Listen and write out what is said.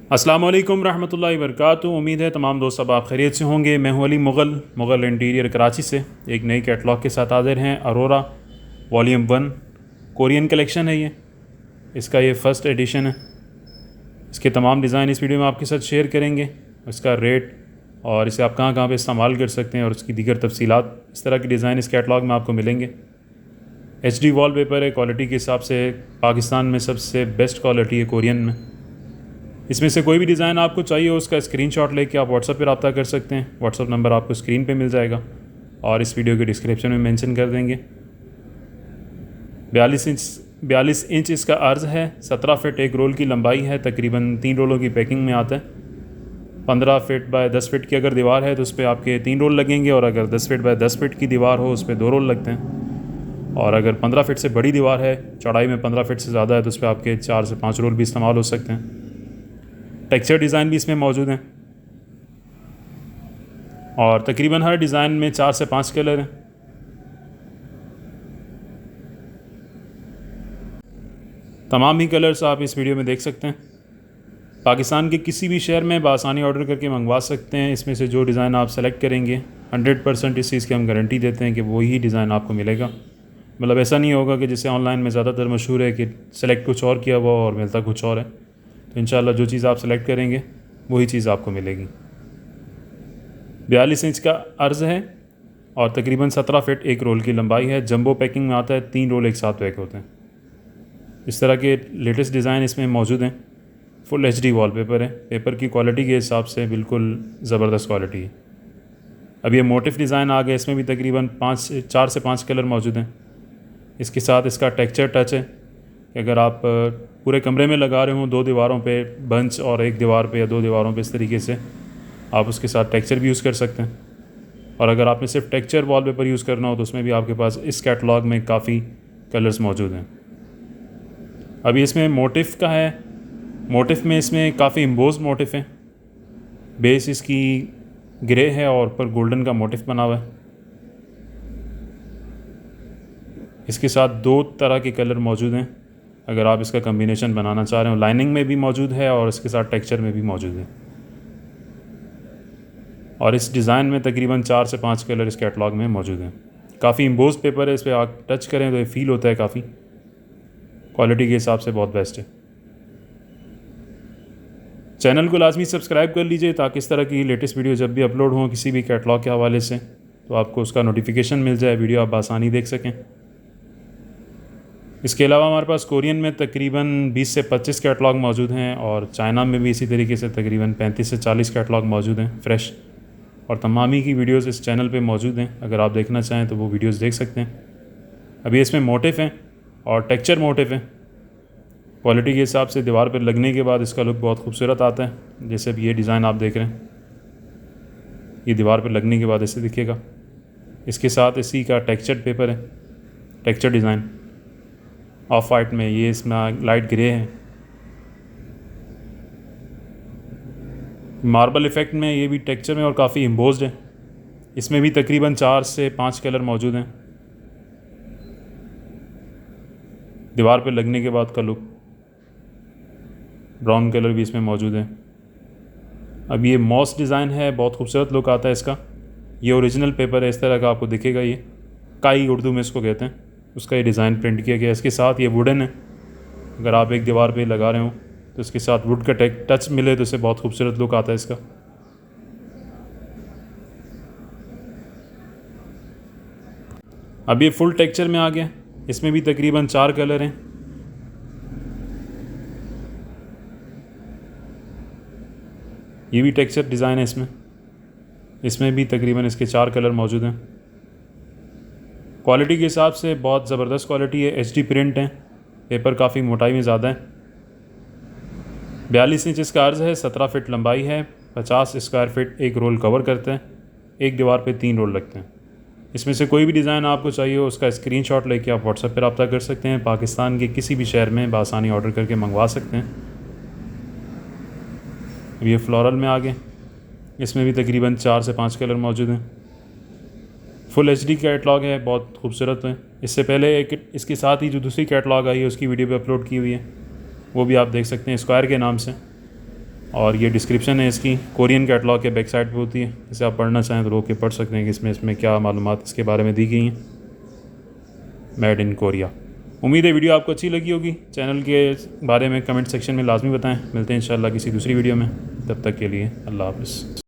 अस्सलाम वालेकुम रहमतुल्लाहि वबरकातुहू। उम्मीद है तमाम दोस्त अब आप खैरियत से होंगे। मैं हूं अली मुग़ल इंटीरियर कराची से एक नई कैटलॉग के साथ हाजिर हैं। अरोरा वॉल्यूम 1 कोरियन कलेक्शन है। इसका ये फ़र्स्ट एडिशन है। इसके तमाम डिज़ाइन इस वीडियो में आपके साथ शेयर करेंगे, इसका रेट और इसे आप कहाँ कहाँ पे इस्तेमाल कर सकते हैं और उसकी दीगर तफसीलात। इस तरह के डिज़ाइन इस कैटलॉग में आपको मिलेंगे। HD वॉलपेपर है, क्वालिटी के हिसाब से पाकिस्तान में सबसे बेस्ट क्वालिटी है कोरियन में। इसमें से कोई भी डिज़ाइन आपको चाहिए हो उसका स्क्रीनशॉट लेके आप व्हाट्सएप पे रब्ता कर सकते हैं। व्हाट्सएप नंबर आपको स्क्रीन पे मिल जाएगा और इस वीडियो के डिस्क्रिप्शन में मेंशन कर देंगे। 42 इंच इसका अर्ज़ है, 17 फिट एक रोल की लंबाई है, तकरीबन 3 रोलों की पैकिंग में आता है। 15 फिट बाय 10 फिट की अगर दीवार है तो उस पर आपके 3 रोल लगेंगे और अगर 10 फिट बाय 10 फिट की दीवार हो उस पर 2 रोल लगते हैं। और अगर 15 फिट से बड़ी दीवार है, चौड़ाई में 15 फिट से ज़्यादा है, तो उस पर आपके 4 से 5 रोल भी इस्तेमाल हो सकते हैं। टेक्सचर डिज़ाइन भी इसमें मौजूद हैं और तकरीबन हर डिज़ाइन में 4 से 5 कलर हैं। तमाम ही कलर्स आप इस वीडियो में देख सकते हैं। पाकिस्तान के किसी भी शहर में बआसानी ऑर्डर करके मंगवा सकते हैं। इसमें से जो डिज़ाइन आप सेलेक्ट करेंगे 100% इस चीज़ की हम गारंटी देते हैं कि वही डिज़ाइन आपको मिलेगा। मतलब ऐसा नहीं होगा कि जैसे ऑनलाइन में ज़्यादातर मशहूर है कि सेलेक्ट कुछ और किया हुआ और मिलता कुछ और है। तो इंशाल्लाह जो चीज़ आप सेलेक्ट करेंगे वही चीज़ आपको मिलेगी। 42 इंच का अर्ज़ है और तकरीबन 17 फिट एक रोल की लंबाई है। जंबो पैकिंग में आता है, 3 रोल एक साथ पैक होते हैं। इस तरह के लेटेस्ट डिज़ाइन इसमें मौजूद हैं। फुल HD वॉलपेपर है। पेपर की क्वालिटी के हिसाब से बिल्कुल ज़बरदस्त क्वालिटी है। अब ये मोटिफ डिज़ाइन आ गया, इसमें भी तकरीबन 4 से 5 कलर मौजूद हैं। इसके साथ इसका टेक्सचर टच है कि अगर आप पूरे कमरे में लगा रहे हों, 2 दीवारों पे बंच और एक दीवार पे या 2 दीवारों पे, इस तरीके से आप उसके साथ टेक्सचर भी यूज़ कर सकते हैं। और अगर आपने सिर्फ टेक्सचर वॉलपेपर यूज़ करना हो तो उसमें भी आपके पास इस कैटलॉग में काफ़ी कलर्स मौजूद हैं। अभी इसमें मोटिफ का है। मोटिफ में इसमें काफ़ी एम्बोज मोटिफ हैं। बेस इसकी ग्रे है और ऊपर गोल्डन का मोटिफ बना हुआ है। इसके साथ 2 तरह के कलर मौजूद हैं अगर आप इसका कम्बिनेशन बनाना चाह रहे हो। लाइनिंग में भी मौजूद है और इसके साथ टेक्सचर में भी मौजूद है। और इस डिज़ाइन में तकरीबन 4 से 5 कलर इस कैटलॉग में मौजूद हैं। काफ़ी एम्बोज पेपर है, इस पर आप टच करें तो ये फील होता है। काफ़ी क्वालिटी के हिसाब से बहुत बेस्ट है। चैनल को लाजमी सब्सक्राइब कर लीजिए ताकि इस तरह की लेटेस्ट वीडियो जब भी अपलोड हों किसी भी कैटलॉग के हवाले से तो आपको उसका नोटिफिकेशन मिल जाए, वीडियो आप आसानी देख सकें। इसके अलावा हमारे पास कोरियन में तकरीबन 20 से 25 कैटलॉग मौजूद हैं और चाइना में भी इसी तरीके से तकरीबन 35 से 40 कैटलॉग मौजूद हैं फ्रेश। और तमाम ही की वीडियोस इस चैनल पे मौजूद हैं, अगर आप देखना चाहें तो वो वीडियोस देख सकते हैं। अभी इसमें मोटिफ हैं और टेक्सचर मोटिफ हैं। क्वालिटी के हिसाब से दीवार पर लगने के बाद इसका लुक बहुत खूबसूरत आता है। जैसे अब ये डिज़ाइन आप देख रहे हैं, ये दीवार पर लगने के बाद ऐसे दिखेगा। इसके साथ इसी का टेक्सचर पेपर है, टेक्सचर डिज़ाइन ऑफ वाइट में, ये इसमें लाइट ग्रे है। मार्बल इफ़ेक्ट में ये भी टेक्सचर में और काफ़ी एम्बोज्ड है। इसमें भी तकरीबन 4 से 5 कलर मौजूद हैं। दीवार पे लगने के बाद का लुक, ब्राउन कलर भी इसमें मौजूद है। अब ये मॉस डिज़ाइन है, बहुत खूबसूरत लुक आता है इसका। ये ओरिजिनल पेपर है, इस तरह का आपको दिखेगा। ये काई उर्दू में इसको कहते हैं, उसका ये डिज़ाइन प्रिंट किया गया है। इसके साथ ये वुडन है, अगर आप एक दीवार पे लगा रहे हो तो इसके साथ वुड का टच मिले तो इससे बहुत खूबसूरत लुक आता है इसका। अब ये फुल टेक्सचर में आ गया, इसमें भी तकरीबन 4 कलर हैं। ये भी टेक्सचर डिज़ाइन है इसमें भी तकरीबन इसके 4 कलर मौजूद हैं। क्वालिटी के हिसाब से बहुत ज़बरदस्त क्वालिटी है। HD प्रिंट है, पेपर काफ़ी मोटाई में ज़्यादा है। 42 इंच इसका अर्ज़ है, 17 फिट लंबाई है, 50 स्क्वायर फिट एक रोल कवर करते हैं। एक दीवार पे 3 रोल लगते हैं। इसमें से कोई भी डिज़ाइन आपको चाहिए हो उसका स्क्रीनशॉट लेके आप व्हाट्सएप पर रब्ता कर सकते हैं। पाकिस्तान के किसी भी शहर में बआसानी ऑर्डर करके मंगवा सकते हैं। अब ये फ्लोरल में आ गए, इसमें भी तकरीबन 4 से 5 कलर मौजूद हैं। फुल HD कैटलॉग है, बहुत खूबसूरत है। इससे पहले एक इसके साथ ही जो दूसरी कैटलॉग आई है उसकी वीडियो भी अपलोड की हुई है, वो भी आप देख सकते हैं, स्क्वायर के नाम से। और ये डिस्क्रिप्शन है इसकी, कोरियन कैटलॉग के बैक साइड पे होती है। इसे आप पढ़ना चाहें तो रोक के पढ़ सकते हैं कि इसमें क्या मालूमात इसके बारे में दी गई हैं। Made in Korea. उम्मीद है वीडियो आपको अच्छी लगी होगी। चैनल के बारे में कमेंट सेक्शन में लाजमी बताएं। मिलते हैं इंशाल्लाह किसी दूसरी वीडियो में। तब तक के लिए अल्लाह हाफ़िज़।